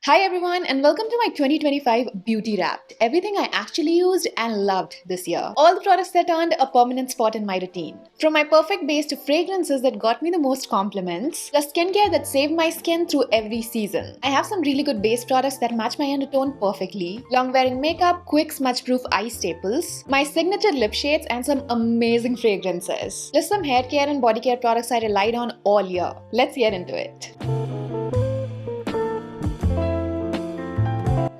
Hi everyone and welcome to my 2025 beauty wrapped. Everything I actually used and loved this year. All the products that earned a permanent spot in my routine. From my perfect base to fragrances that got me the most compliments, plus skincare that saved my skin through every season. I have some really good base products that match my undertone perfectly, long wearing makeup, quick smudge proof eye staples, my signature lip shades and some amazing fragrances. Plus some hair care and body care products I relied on all year. Let's get into it.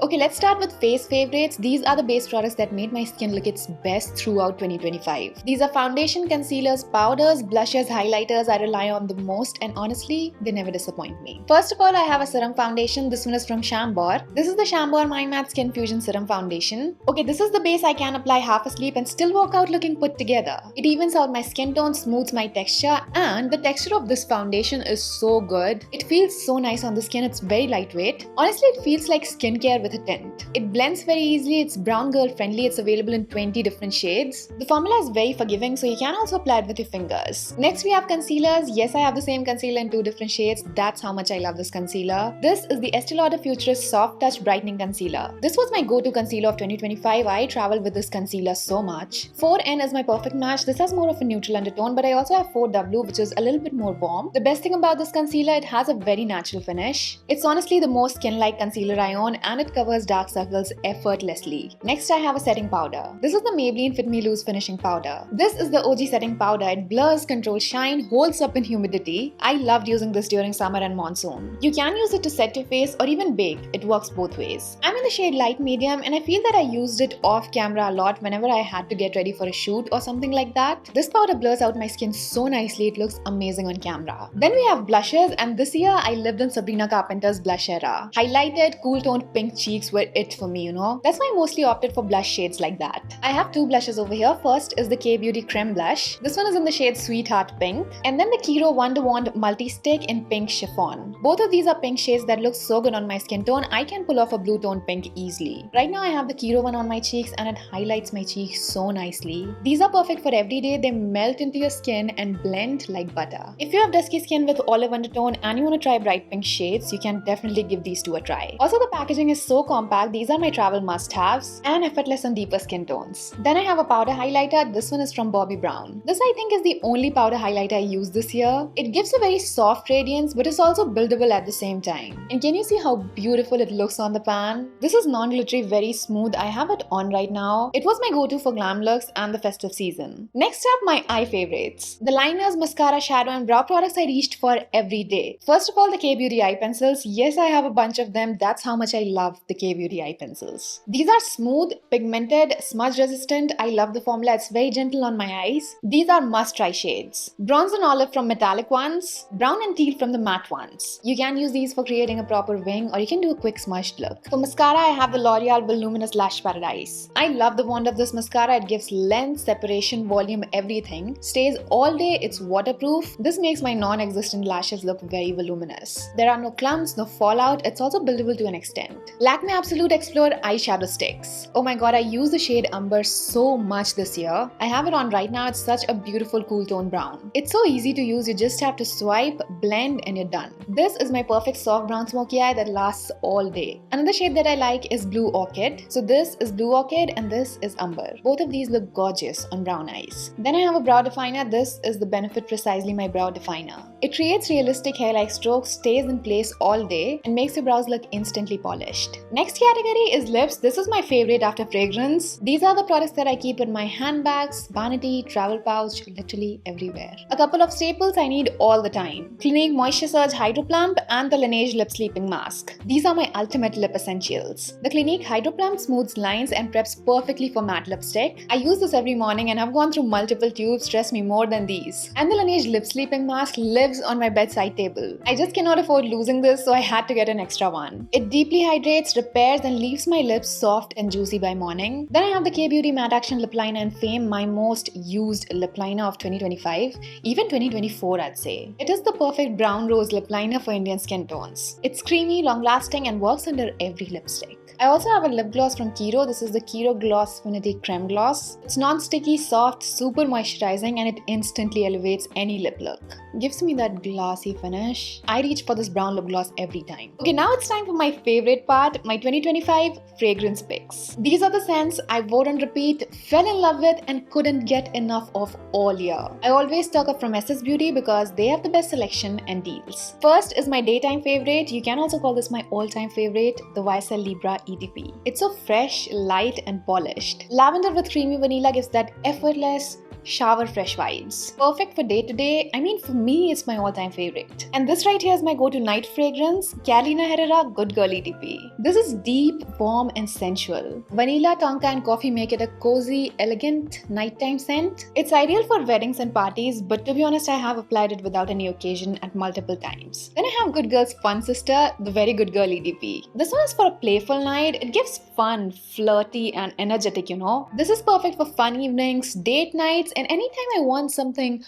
Okay, let's start with face favorites. These are the base products that made my skin look its best throughout 2025. These are foundation, concealers, powders, blushes, highlighters I rely on the most, and honestly, they never disappoint me. First of all, I have a serum foundation. This one is from Chambor. This is the Chambor My Matte Skin Fusion Serum Foundation. Okay, this is the base I can apply half asleep and still walk out looking put together. It evens out my skin tone, smooths my texture, and the texture of this foundation is so good. It feels so nice on the skin. It's very lightweight. Honestly, it feels like skincare with a tint. It blends very easily, it's brown girl friendly, it's available in 20 different shades. The formula is very forgiving, so you can also apply it with your fingers. Next we have concealers. Yes, I have the same concealer in 2 different shades. That's how much I love this concealer. This is the Estée Lauder Futurist Soft Touch Brightening Concealer. This was my go-to concealer of 2025. I travel with this concealer so much. 4N is my perfect match. This has more of a neutral undertone, but I also have 4W, which is a little bit more warm. The best thing about this concealer, it has a very natural finish. It's honestly the most skin-like concealer I own, and it covers dark circles effortlessly. Next I have a setting powder. This is the Maybelline Fit Me Loose Finishing Powder. This is the OG setting powder. It blurs, controls shine, holds up in humidity. I loved using this during summer and monsoon. You can use it to set your face or even bake. It works both ways. I'm in the shade light medium and I feel that I used it off camera a lot whenever I had to get ready for a shoot or something like that. This powder blurs out my skin so nicely, it looks amazing on camera. Then we have blushes, and this year I lived in Sabrina Carpenter's blush era. Highlighted, cool toned pink cheeks were it for me, That's why I mostly opted for blush shades like that. I have 2 blushes over here. First is the K-Beauty Creme blush. This one is in the shade Sweetheart Pink. And then the Kiro Wonder Wand Multistick in Pink Chiffon. Both of these are pink shades that look so good on my skin tone. I can pull off a blue tone pink easily. Right now I have the Kiro one on my cheeks and it highlights my cheeks so nicely. These are perfect for every day. They melt into your skin and blend like butter. If you have dusky skin with olive undertone and you want to try bright pink shades, you can definitely give these 2 a try. Also, the packaging is so compact. These are my travel must-haves and effortless on deeper skin tones. Then I have a powder highlighter. This one is from Bobbi Brown. This I think is the only powder highlighter I use this year. It gives a very soft radiance but is also buildable at the same time. And can you see how beautiful it looks on the pan? This is non-glittery, very smooth. I have it on right now. It was my go-to for glam looks and the festive season. Next up, my eye favorites. The liners, mascara, shadow and brow products I reached for every day. First of all, the K-Beauty eye pencils. Yes, I have a bunch of them. That's how much I love the K-Beauty eye pencils. These are smooth, pigmented, smudge resistant. I love the formula. It's very gentle on my eyes. These are must try shades. Bronze and olive from metallic ones, brown and teal from the matte ones. You can use these for creating a proper wing or you can do a quick smudged look. For mascara, I have the L'Oreal Voluminous Lash Paradise. I love the wand of this mascara. It gives length, separation, volume, everything. Stays all day. It's waterproof. This makes my non-existent lashes look very voluminous. There are no clumps, no fallout. It's also buildable to an extent. Lakme Absolute Explore eyeshadow sticks. Oh my god, I use the shade Umber so much this year. I have it on right now. It's such a beautiful cool tone brown. It's so easy to use. You just have to swipe, blend and you're done. This is my perfect soft brown smoky eye that lasts all day. Another shade that I like is Blue Orchid. So this is Blue Orchid and this is Umber. Both of these look gorgeous on brown eyes. Then I have a brow definer. This is the Benefit Precisely My Brow Definer. It creates realistic hair-like strokes, stays in place all day and makes your brows look instantly polished. Next category is lips. This is my favorite after fragrance. These are the products that I keep in my handbags, vanity, travel pouch, literally everywhere. A couple of staples I need all the time. Clinique Moisture Surge Hydro Plump and the Laneige Lip Sleeping Mask. These are my ultimate lip essentials. The Clinique Hydro Plump smooths lines and preps perfectly for matte lipstick. I use this every morning and I've gone through multiple tubes, stress me more than these. And the Laneige Lip Sleeping Mask lives on my bedside table. I just cannot afford losing this, so I had to get an extra one. It deeply hydrates, repairs and leaves my lips soft and juicy by morning. Then I have the K-Beauty Matte Action Lip Liner in Fame, my most used lip liner of 2025, even 2024 I'd say. It is the perfect brown rose lip liner for Indian skin tones. It's creamy, long-lasting and works under every lipstick. I also have a lip gloss from Kiro. This is the Kiro Gloss Finity Creme Gloss. It's non-sticky, soft, super moisturizing and it instantly elevates any lip look. Gives me that glossy finish. I reach for this brown lip gloss every time. Okay, now it's time for my favorite part, my 2025 fragrance picks. These are the scents I wore on repeat, fell in love with and couldn't get enough of all year. I always stock up from SSBeauty because they have the best selection and deals. First is my daytime favorite. You can also call this my all-time favorite, the YSL Libra EDP. It's so fresh, light and polished. Lavender with creamy vanilla gives that effortless, shower fresh vibes. Perfect for day to day. I mean, for me, it's my all-time favorite. And this right here is my go-to night fragrance, Carolina Herrera Good Girl EDP. This is deep, warm and sensual. Vanilla, tonka and coffee make it a cozy, elegant nighttime scent. It's ideal for weddings and parties, but to be honest, I have applied it without any occasion at multiple times. Then I have Good Girl's fun sister, the Very Good Girl EDP. This one is for a playful night. It gives fun, flirty and energetic, you know. This is perfect for fun evenings, date nights, and anytime I want something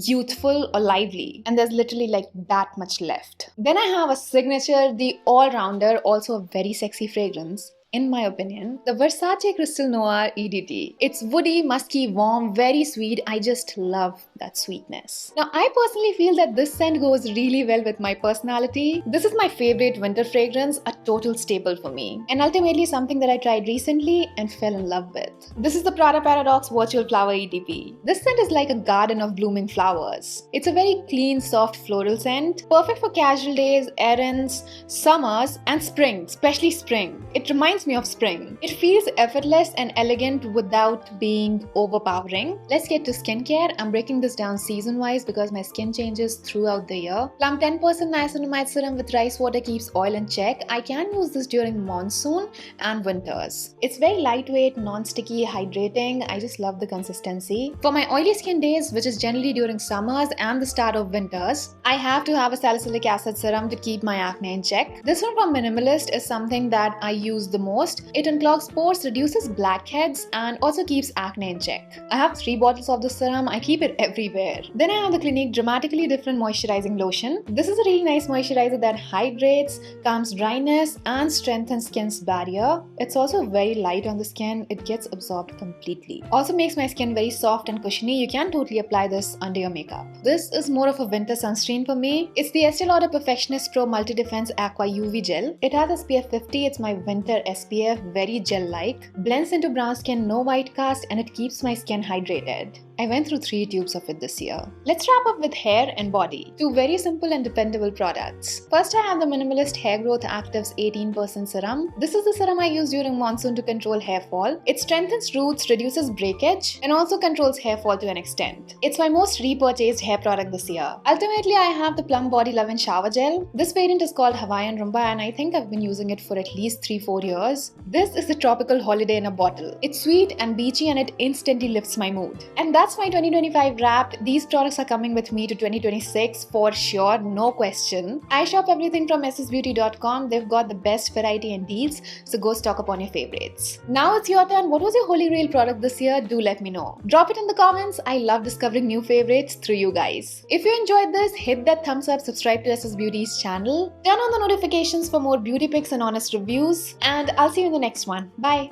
youthful or lively, and there's literally like that much left. Then I have a signature, the all-rounder, also a very sexy fragrance, in my opinion, the Versace Crystal Noir EDT. It's woody, musky, warm, very sweet. I just love that sweetness. Now, I personally feel that this scent goes really well with my personality. This is my favorite winter fragrance, a total staple for me, and ultimately something that I tried recently and fell in love with. This is the Prada Paradox Virtual Flower EDP. This scent is like a garden of blooming flowers. It's a very clean, soft floral scent, perfect for casual days, errands, summers, and spring, especially spring. It reminds me of spring. It feels effortless and elegant without being overpowering. Let's get to skincare. I'm breaking this down season-wise because my skin changes throughout the year. Plum 10% niacinamide serum with rice water keeps oil in check. I can use this during monsoon and winters. It's very lightweight, non-sticky, hydrating. I just love the consistency. For my oily skin days, which is generally during summers and the start of winters, I have to have a salicylic acid serum to keep my acne in check. This one from Minimalist is something that I use the most. It unclogs pores, reduces blackheads, and also keeps acne in check. I have 3 bottles of this serum. I keep it everywhere. Then I have the Clinique Dramatically Different Moisturizing Lotion. This is a really nice moisturizer that hydrates, calms dryness, and strengthens skin's barrier. It's also very light on the skin. It gets absorbed completely. Also makes my skin very soft and cushiony. You can totally apply this under your makeup. This is more of a winter sunscreen for me. It's the Estée Lauder Perfectionist Pro Multi Defense Aqua UV Gel. It has SPF 50. It's my winter SPF, very gel-like. Blends into brown skin, no white cast, and it keeps my skin hydrated. I went through 3 tubes of it this year. Let's wrap up with hair and body. 2 very simple and dependable products. First, I have the Minimalist Hair Growth Actives 18% Serum. This is the serum I use during monsoon to control hair fall. It strengthens roots, reduces breakage, and also controls hair fall to an extent. It's my most repurchased hair product this year. Ultimately, I have the Plum Body Love & Shower Gel. This variant is called Hawaiian Rumba, and I think I've been using it for at least 3-4 years. This is the tropical holiday in a bottle. It's sweet and beachy, and it instantly lifts my mood. And that's my 2025 wrapped. These products are coming with me to 2026 for sure, no question. I shop everything from SSBeauty.com. They've got the best variety and deals, so go stock up on your favorites. Now it's your turn. What was your holy grail product this year? Do let me know. Drop it in the comments. I love discovering new favorites through you guys. If you enjoyed this, hit that thumbs up, subscribe to SS Beauty's channel, turn on the notifications for more beauty pics and honest reviews, and I'll see you in the next one. Bye.